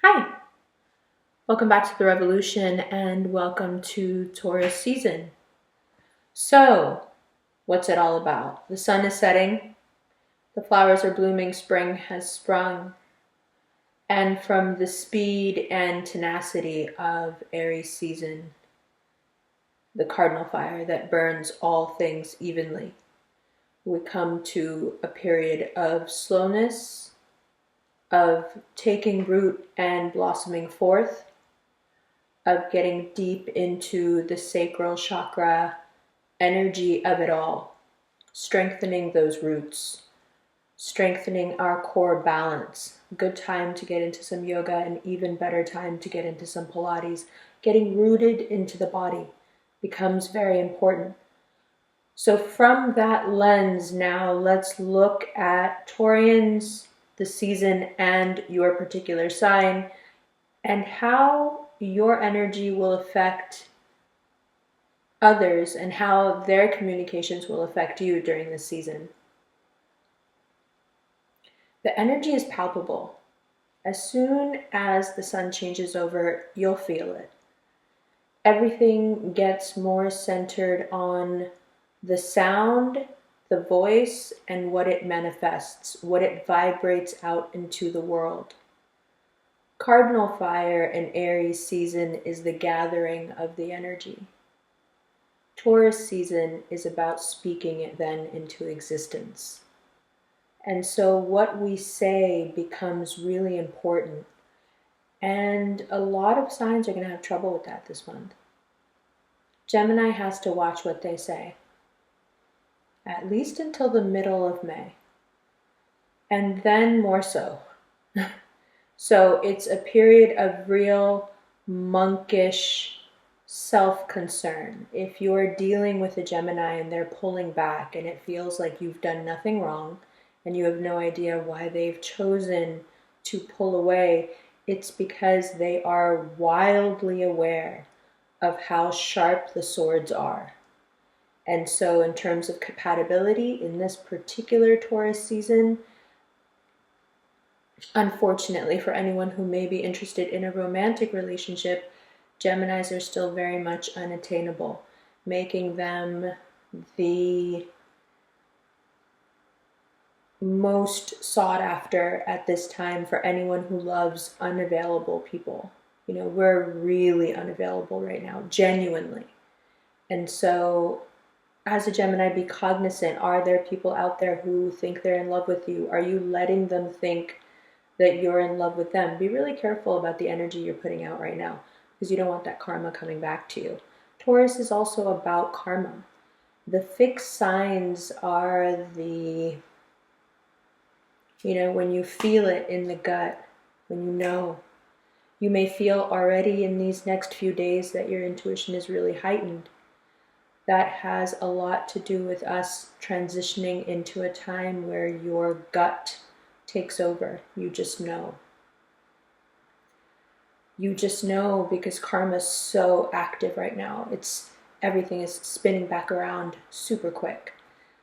Hi, welcome back to the Revolution and welcome to Taurus season. So, what's it all about? The sun is setting, the flowers are blooming, spring has sprung, and from the speed and tenacity of Aries season, the Cardinal Fire that burns all things evenly, we come to a period of slowness, of taking root and blossoming forth, of getting deep into the sacral chakra energy of it all, strengthening those roots, strengthening our core balance. Good time to get into some yoga, and even better time to get into some Pilates. Getting rooted into the body becomes very important. So from that lens, now let's look at Taurians, the season, and your particular sign, and how your energy will affect others and how their communications will affect you during this season. The energy is palpable. As soon as the sun changes over, you'll feel it. Everything gets more centered on the sound, the voice, and what it manifests, what it vibrates out into the world. Cardinal Fire in Aries season is the gathering of the energy. Taurus season is about speaking it then into existence. And so what we say becomes really important. And a lot of signs are going to have trouble with that this month. Gemini has to watch what they say, at least until the middle of May. And then more so. So it's a period of real monkish self-concern. If you're dealing with a Gemini and they're pulling back and it feels like you've done nothing wrong and you have no idea why they've chosen to pull away, it's because they are wildly aware of how sharp the swords are. And so in terms of compatibility in this particular Taurus season, unfortunately for anyone who may be interested in a romantic relationship, Geminis are still very much unattainable, making them the most sought after at this time for anyone who loves unavailable people. You know, we're really unavailable right now, genuinely. And so as a Gemini, be cognizant. Are there people out there who think they're in love with you? Are you letting them think that you're in love with them? Be really careful about the energy you're putting out right now, because you don't want that karma coming back to you. Taurus is also about karma. The fixed signs are the, when you feel it in the gut, when you know. You may feel already in these next few days that your intuition is really heightened. That has a lot to do with us transitioning into a time where your gut takes over. You just know. You just know because karma is so active right now. Everything is spinning back around super quick.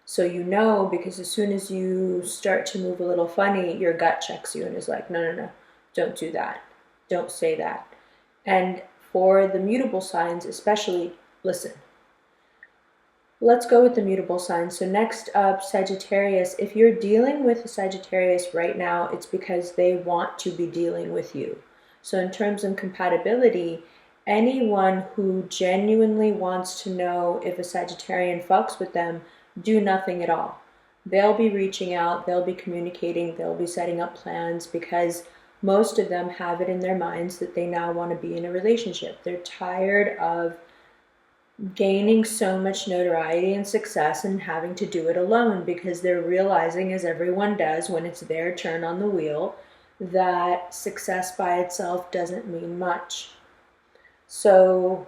So you know because as soon as you start to move a little funny, your gut checks you and is like, no, don't do that. Don't say that. And for the mutable signs especially, listen. Let's go with the mutable signs. So next up, Sagittarius. If you're dealing with a Sagittarius right now, it's because they want to be dealing with you. So in terms of compatibility, anyone who genuinely wants to know if a Sagittarian fucks with them, do nothing at all. They'll be reaching out, they'll be communicating, they'll be setting up plans, because most of them have it in their minds that they now want to be in a relationship. They're tired of gaining so much notoriety and success and having to do it alone, because they're realizing, as everyone does when it's their turn on the wheel, that success by itself doesn't mean much. So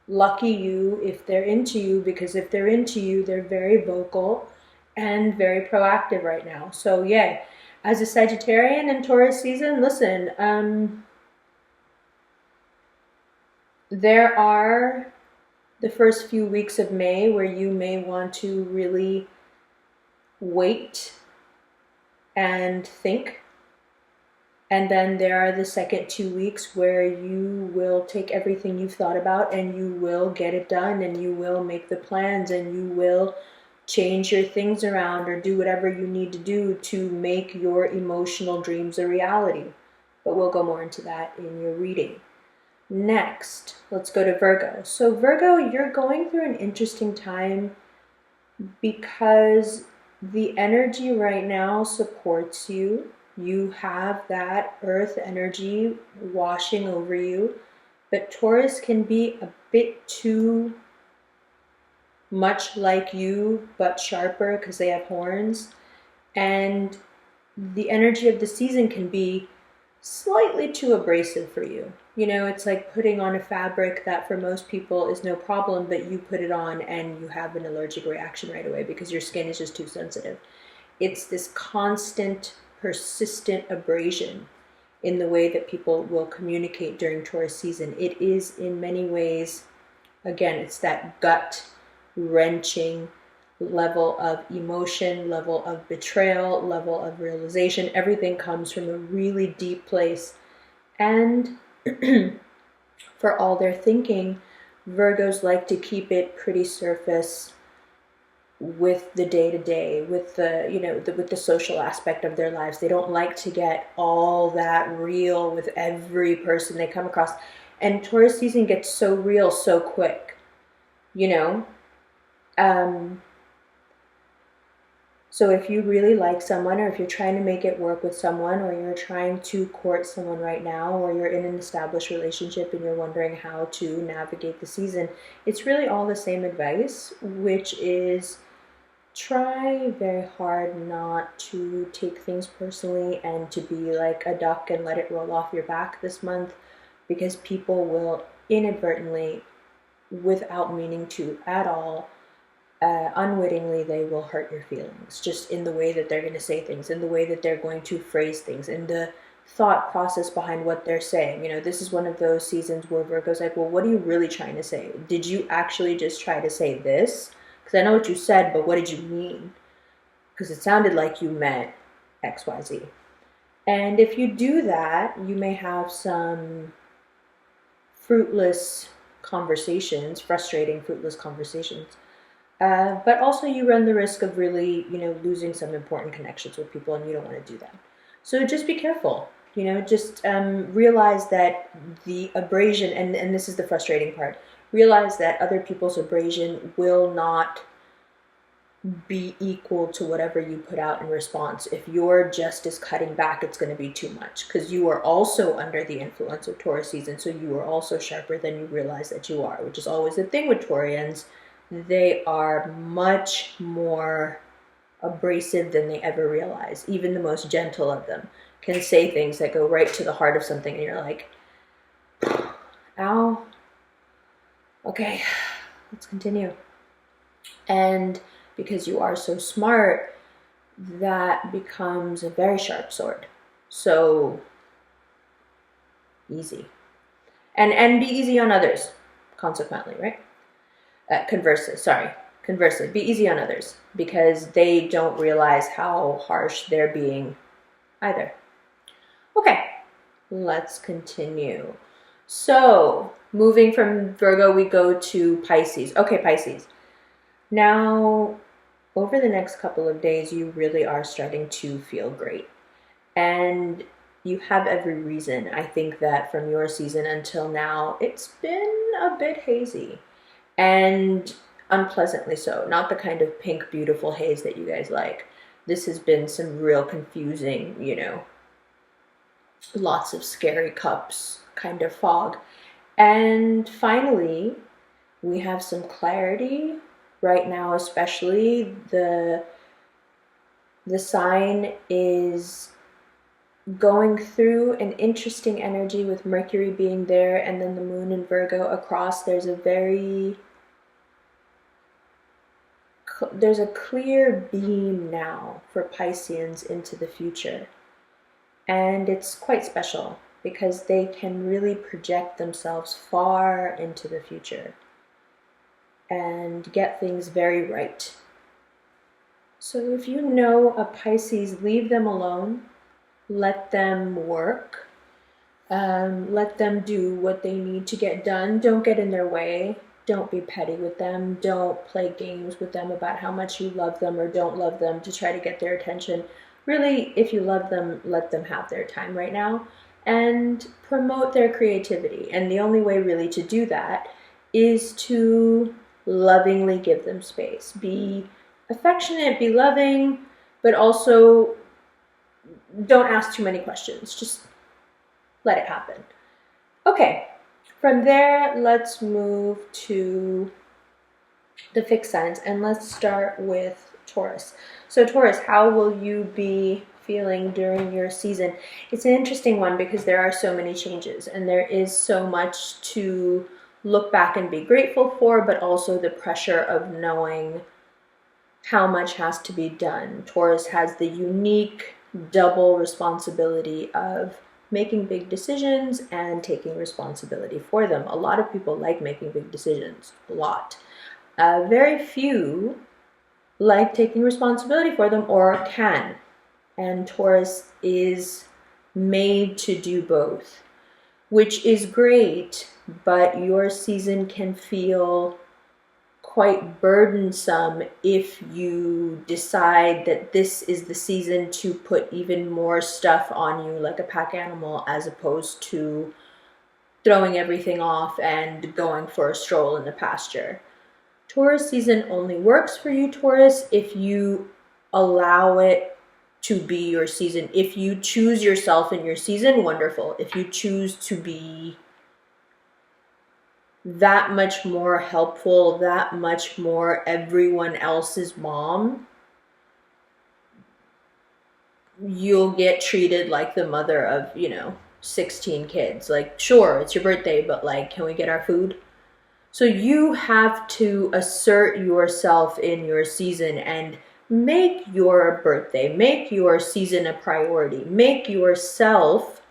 lucky you if they're into you, because if they're into you, they're very vocal and very proactive right now. So yay. As a Sagittarian in Taurus season, listen, there are the first few weeks of May where you may want to really wait and think And then there are the second 2 weeks where you will take everything you've thought about and you will get it done, and you will make the plans, and you will change your things around or do whatever you need to do to make your emotional dreams a reality. But we'll go more into that in your reading. Next, let's go to Virgo. So Virgo, you're going through an interesting time because the energy right now supports you. You have that earth energy washing over you, but Taurus can be a bit too much like you, but sharper because they have horns. And the energy of the season can be slightly too abrasive for you. You know, it's like putting on a fabric that for most people is no problem, but you put it on and you have an allergic reaction right away because your skin is just too sensitive. It's this constant, persistent abrasion in the way that people will communicate during Taurus season. It is in many ways, again, it's that gut-wrenching level of emotion, level of betrayal, level of realization. Everything comes from a really deep place. And for all their thinking, Virgos like to keep it pretty surface with the day-to-day, with the, you know, with the social aspect of their lives. They don't like to get all that real with every person they come across. And Taurus season gets so real so quick, you know? So if you really like someone, or if you're trying to make it work with someone, or you're trying to court someone right now, or you're in an established relationship and you're wondering how to navigate the season, it's really all the same advice, which is try very hard not to take things personally and to be like a duck and let it roll off your back this month, because people will inadvertently, without meaning to at all, unwittingly, they will hurt your feelings, just in the way that they're going to say things, in the way that they're going to phrase things, in the thought process behind what they're saying. You know, this is one of those seasons where Virgo's like, well, what are you really trying to say? Did you actually just try to say this? Because I know what you said, but what did you mean? Because it sounded like you meant X, Y, Z. And if you do that, you may have some fruitless conversations, frustrating, fruitless conversations. But also you run the risk of really, you know, losing some important connections with people, and you don't want to do that. So just be careful, you know, just realize that the abrasion, and this is the frustrating part, realize that other people's abrasion will not be equal to whatever you put out in response. If you're just as cutting back, it's going to be too much, because you are also under the influence of Taurus season, so you are also sharper than you realize that you are, which is always the thing with Taurians. They are much more abrasive than they ever realize. Even the most gentle of them can say things that go right to the heart of something, and you're like, ow, okay, let's continue. And because you are so smart, that becomes a very sharp sword. So easy. And be easy on others, consequently, right? Conversely, be easy on others, because they don't realize how harsh they're being either. Okay, let's continue. So, moving from Virgo, we go to Pisces. Okay, Pisces. Now, over the next couple of days, you really are starting to feel great. And you have every reason. I think that from your season until now, it's been a bit hazy. And unpleasantly so. Not the kind of pink, beautiful haze that you guys like. This has been some real confusing, you know, lots of scary cups kind of fog. And finally, we have some clarity right now, especially the sign is going through an interesting energy with Mercury being there, and then the moon in Virgo across. There's a clear beam now for Pisceans into the future. And it's quite special because they can really project themselves far into the future and get things very right. So if you know a Pisces, leave them alone. Let them work. Let them do what they need to get done. Don't get in their way. Don't be petty with them. Don't play games with them about how much you love them or don't love them to try to get their attention. Really, if you love them, let them have their time right now and promote their creativity. And the only way really to do that is to lovingly give them space. Be affectionate, be loving, but also don't ask too many questions. Just let it happen. Okay, from there, let's move to the fixed signs, and let's start with Taurus. So Taurus, how will you be feeling during your season? It's an interesting one because there are so many changes and there is so much to look back and be grateful for, but also the pressure of knowing how much has to be done. Taurus has the unique double responsibility of making big decisions and taking responsibility for them. A lot of people like making big decisions, a lot. Very few like taking responsibility for them or can. And Taurus is made to do both, which is great, but your season can feel quite burdensome if you decide that this is the season to put even more stuff on you like a pack animal, as opposed to throwing everything off and going for a stroll in the pasture. Taurus season only works for you, Taurus, if you allow it to be your season. If you choose yourself in your season, wonderful. If you choose to be that much more helpful, that much more everyone else's mom, you'll get treated like the mother of, 16 kids. Like, sure, it's your birthday, but like, can we get our food? So you have to assert yourself in your season and make your birthday, make your season a priority, make yourself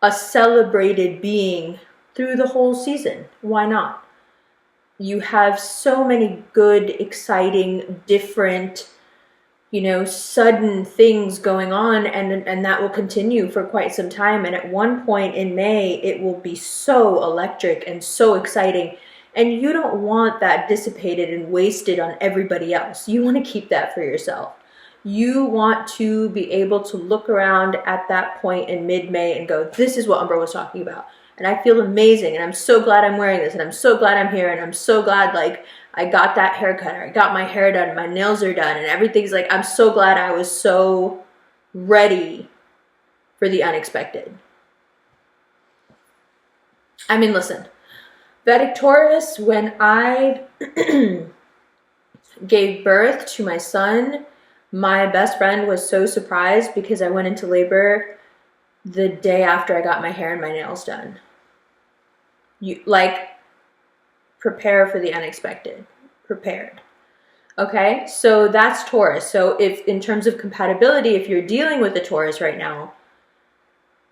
a celebrated being through the whole season. Why not? You have so many good, exciting, different, sudden things going on, and that will continue for quite some time. And at one point in May, it will be so electric and so exciting. And you don't want that dissipated and wasted on everybody else. You want to keep that for yourself. You want to be able to look around at that point in mid-May and go, this is what Umbra was talking about. And I feel amazing, and I'm so glad I'm wearing this, and I'm so glad I'm here, and I'm so glad I got that haircut, or I got my hair done, my nails are done, and everything's I'm so glad I was so ready for the unexpected. I mean, listen, Vedic Taurus, when I gave birth to my son, my best friend was so surprised because I went into labor the day after I got my hair and my nails done. You prepare for the unexpected. Prepared. Okay, so that's Taurus. So if in terms of compatibility, if you're dealing with a Taurus right now,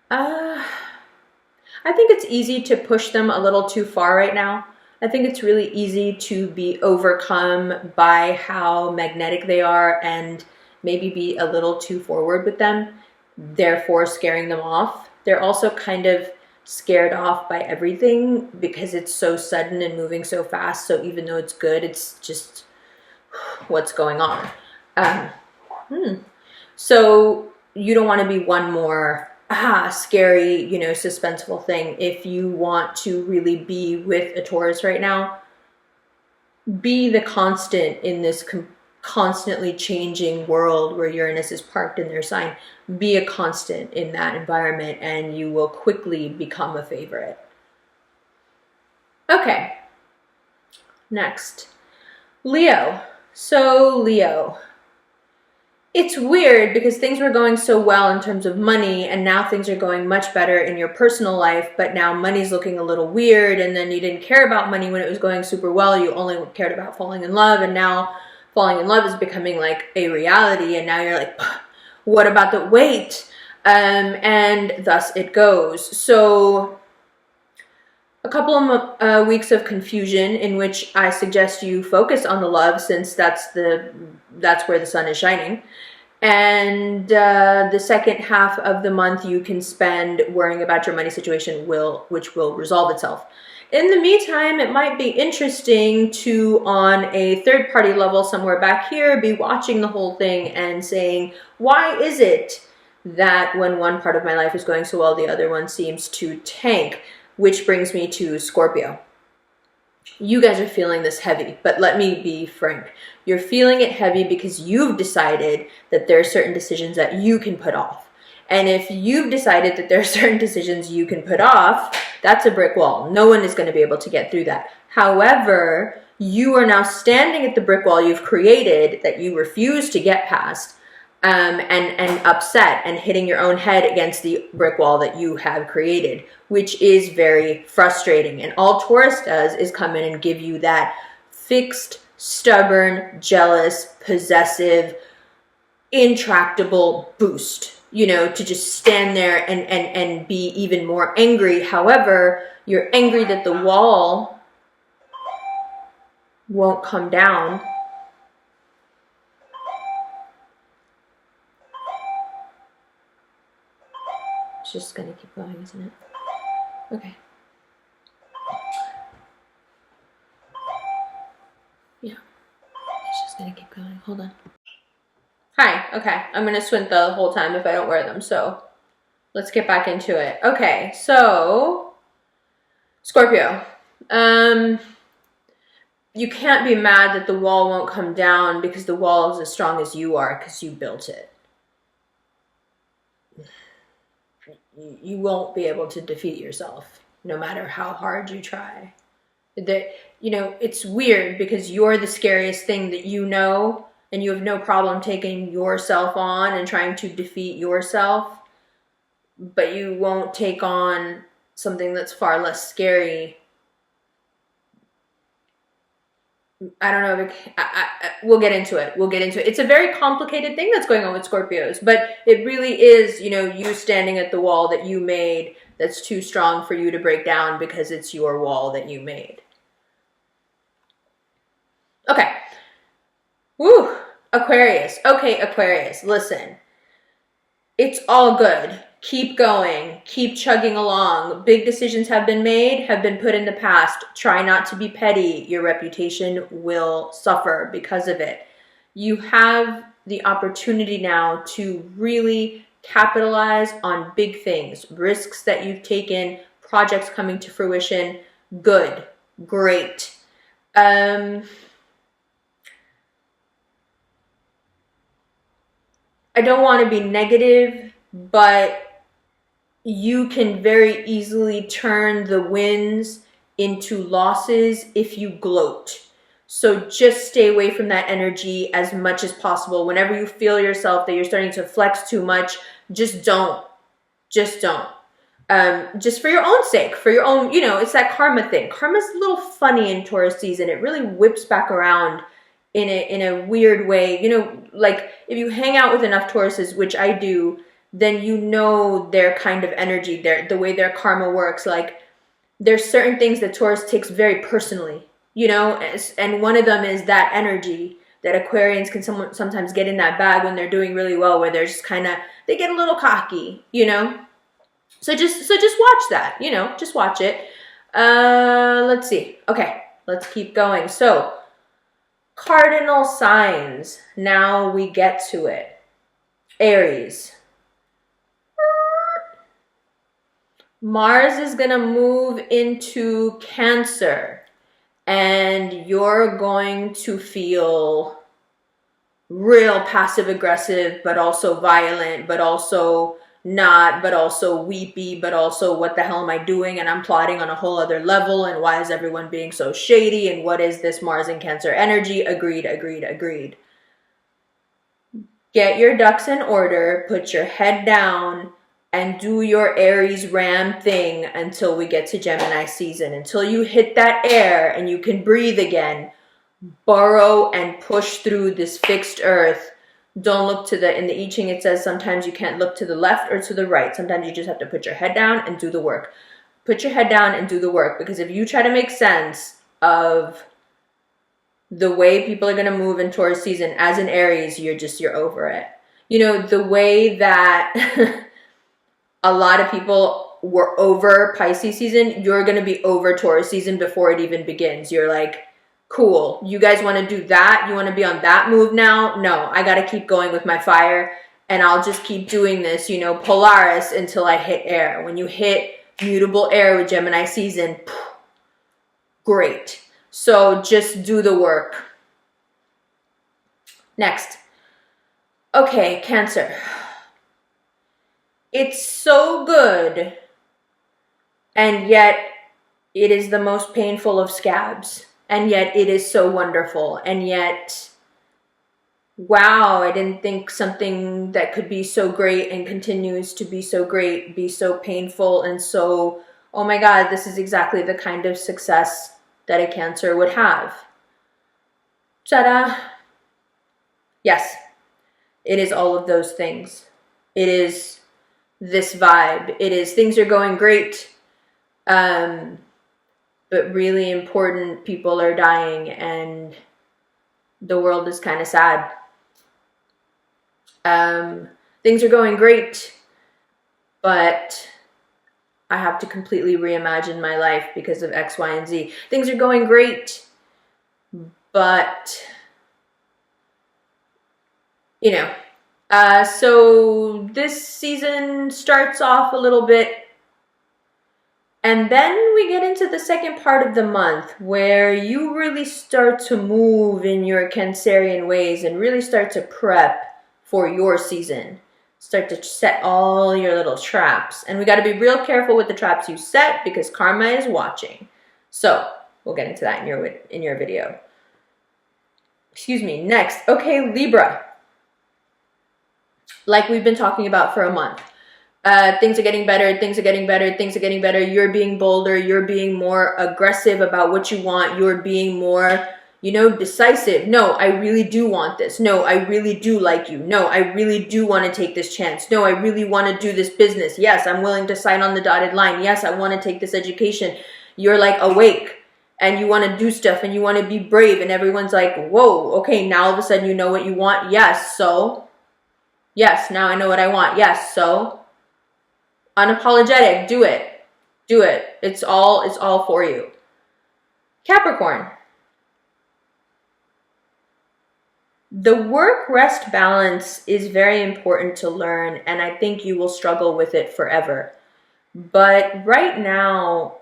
I think it's easy to push them a little too far right now. I think it's really easy to be overcome by how magnetic they are and maybe be a little too forward with them, therefore scaring them off. They're also kind of scared off by everything because it's so sudden and moving so fast. So even though it's good, it's just what's going on. So you don't want to be one more scary, suspenseful thing. If you want to really be with a Taurus right now, be the constant in this constantly changing world where Uranus is parked in their sign. Be a constant in that environment and you will quickly become a favorite. Okay, next, Leo. So Leo, it's weird because things were going so well in terms of money, and now things are going much better in your personal life, but now money's looking a little weird, and then you didn't care about money when it was going super well. You only cared about falling in love, and now falling in love is becoming a reality, and now you're what about the weight? And thus it goes. So a couple of weeks of confusion in which I suggest you focus on the love, since that's where the sun is shining. And the second half of the month you can spend worrying about your money situation, which will resolve itself. In the meantime, it might be interesting to, on a third-party level somewhere back here, be watching the whole thing and saying, why is it that when one part of my life is going so well, the other one seems to tank? Which brings me to Scorpio. You guys are feeling this heavy, but let me be frank. You're feeling it heavy because you've decided that there are certain decisions that you can put off. And if you've decided that there are certain decisions you can put off, that's a brick wall. No one is going to be able to get through that. However, you are now standing at the brick wall you've created that you refuse to get past, and upset and hitting your own head against the brick wall that you have created, which is very frustrating. And all Taurus does is come in and give you that fixed, stubborn, jealous, possessive, intractable boost, to just stand there and be even more angry. However, you're angry that the wall won't come down. It's just going to keep going, isn't it? Okay. Yeah. It's just going to keep going. Hold on. Hi. Okay. I'm going to squint the whole time if I don't wear them. So let's get back into it. Okay. So Scorpio. You can't be mad that the wall won't come down because the wall is as strong as you are because you built it. You won't be able to defeat yourself no matter how hard you try. It's weird because you're the scariest thing that you know, and you have no problem taking yourself on and trying to defeat yourself, but you won't take on something that's far less scary. I don't know. We'll get into it. It's a very complicated thing that's going on with Scorpios, but it really is, you standing at the wall that you made that's too strong for you to break down because it's your wall that you made. Okay. Woo. Aquarius. Okay, Aquarius, listen. It's all good. Keep going. Keep chugging along. Big decisions have been made, have been put in the past. Try not to be petty. Your reputation will suffer because of it. You have the opportunity now to really capitalize on big things, risks that you've taken, projects coming to fruition. Good. Great. I don't want to be negative, but you can very easily turn the wins into losses if you gloat. So just stay away from that energy as much as possible. Whenever you feel yourself that you're starting to flex too much, just don't. Just don't. Just for your own sake, for your own, it's that karma thing. Karma's a little funny in Taurus season. It really whips back around in a weird way. Like if you hang out with enough Tauruses, which I do, then their kind of energy, the way their karma works. Like there's certain things that Taurus takes very personally, and one of them is that energy that Aquarians can sometimes get in that bag when they're doing really well, where they're just they get a little cocky, So just watch that, just watch it. Let's see. Okay, let's keep going. So cardinal signs. Now we get to it. Aries. Mars is going to move into Cancer, and you're going to feel real passive aggressive, but also violent, but also not, but also weepy, but also what the hell am I doing? And I'm plotting on a whole other level. And why is everyone being so shady? And what is this Mars and Cancer energy? Agreed. Get your ducks in order, put your head down, and do your Aries ram thing until we get to Gemini season. Until you hit that air and you can breathe again. Burrow and push through this fixed earth. Don't look in the I Ching it says sometimes you can't look to the left or to the right. Sometimes you just have to put your head down and do the work. Put your head down and do the work, because if you try to make sense of the way people are going to move in Taurus season as an Aries, you're over it. You know, the way that a lot of people were over Pisces season, you're going to be over Taurus season before it even begins. You're like, cool, you guys want to do that? You want to be on that move now? No, I got to keep going with my fire, and I'll just keep doing this, you know, Polaris until I hit air. When you hit mutable air with Gemini season, great. So just do the work. Next. Okay, Cancer. It's so good, and yet it is the most painful of scabs, and yet it is so wonderful, and yet, wow, I didn't think something that could be so great and continues to be so great, be so painful, and so, oh my God, this is exactly the kind of success that a Cancer would have. Ta-da! Yes, it is all of those things. It is this vibe. It is things are going great, but really important people are dying and the world is kind of sad. Things are going great, but I have to completely reimagine my life because of X, Y, and Z. Things are going great, but, you know, so this season starts off a little bit, and then we get into the second part of the month where you really start to move in your Cancerian ways and really start to prep for your season. Start to set all your little traps. And we got to be real careful with the traps you set because karma is watching. So we'll get into that in your video. Excuse me. Next. Okay, Libra. Like we've been talking about for a month. Things are getting better, things are getting better, things are getting better. You're being bolder, you're being more aggressive about what you want. You're being more, you know, decisive. No, I really do want this. No, I really do like you. No, I really do want to take this chance. No, I really want to do this business. Yes, I'm willing to sign on the dotted line. Yes, I want to take this education. You're like awake and you want to do stuff and you want to be brave, and everyone's like, whoa, okay, now all of a sudden you know what you want. Yes, so... Yes, now I know what I want. Yes, so unapologetic, do it. Do it. It's all for you. Capricorn. The work-rest balance is very important to learn, and I think you will struggle with it forever. But right now,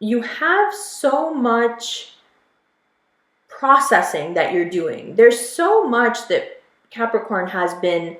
you have so much processing that you're doing. There's so much that Capricorn has been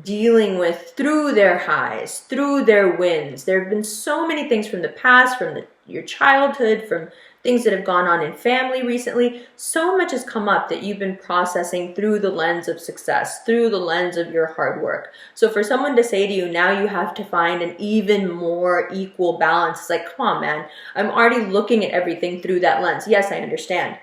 dealing with through their highs, through their wins. There have been so many things from the past, from your childhood, from things that have gone on in family recently. So much has come up that you've been processing through the lens of success, through the lens of your hard work. So for someone to say to you, now you have to find an even more equal balance, it's like, come on, man, I'm already looking at everything through that lens. Yes, I understand.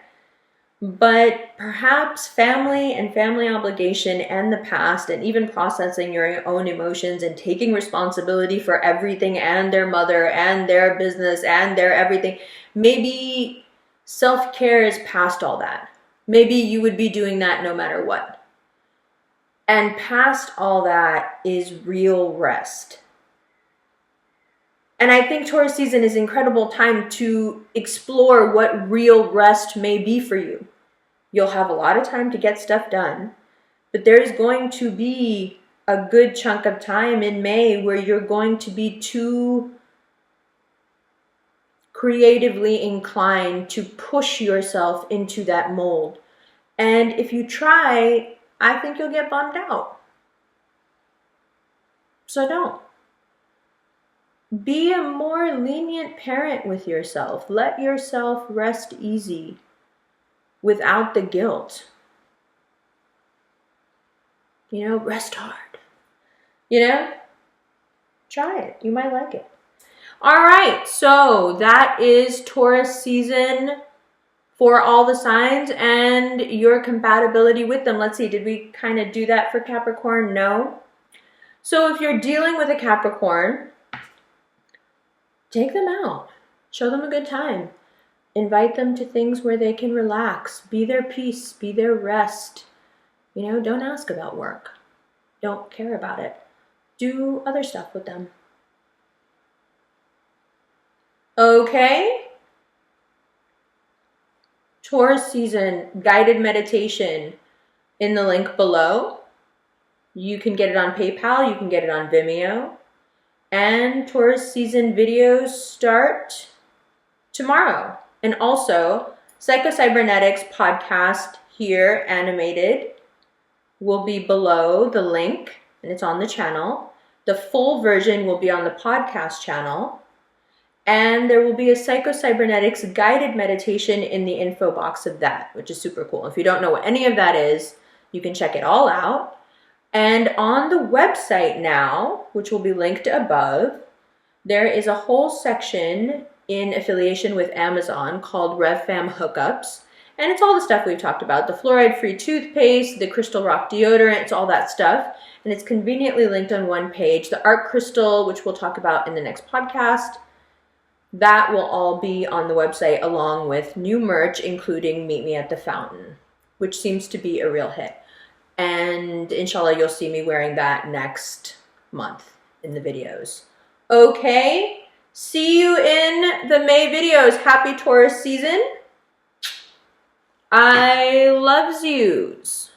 But perhaps family and family obligation and the past, and even processing your own emotions and taking responsibility for everything and their mother and their business and their everything. Maybe self-care is past all that. Maybe you would be doing that no matter what. And past all that is real rest. And I think Taurus season is an incredible time to explore what real rest may be for you. You'll have a lot of time to get stuff done, but there's going to be a good chunk of time in May where you're going to be too creatively inclined to push yourself into that mold. And if you try, I think you'll get bummed out. So don't. Be a more lenient parent with yourself. Let yourself rest easy without the guilt. You know, rest hard. You know, try it. You might like it. All right, so that is Taurus season for all the signs and your compatibility with them. Let's see, did we kind of do that for Capricorn? No. So if you're dealing with a Capricorn, take them out. Show them a good time. Invite them to things where they can relax. Be their peace. Be their rest. You know, don't ask about work. don't care about it. Do other stuff with them. Okay? Taurus Season Guided Meditation in the link below. You can get it on PayPal, you can get it on Vimeo. And Taurus Season videos start tomorrow. And also, Psycho-Cybernetics podcast here, animated, will be below the link, and it's on the channel. The full version will be on the podcast channel. And there will be a Psycho-Cybernetics guided meditation in the info box of that, which is super cool. If you don't know what any of that is, you can check it all out. And on the website now, which will be linked above, there is a whole section in affiliation with Amazon called RevFam Hookups. And it's all the stuff we've talked about, the fluoride-free toothpaste, the crystal rock deodorant, it's all that stuff. And it's conveniently linked on one page. The art crystal, which we'll talk about in the next podcast, that will all be on the website along with new merch, including Meet Me at the Fountain, which seems to be a real hit. And inshallah, you'll see me wearing that next month in the videos. Okay, see you in the May videos. Happy Taurus season. I loves yous.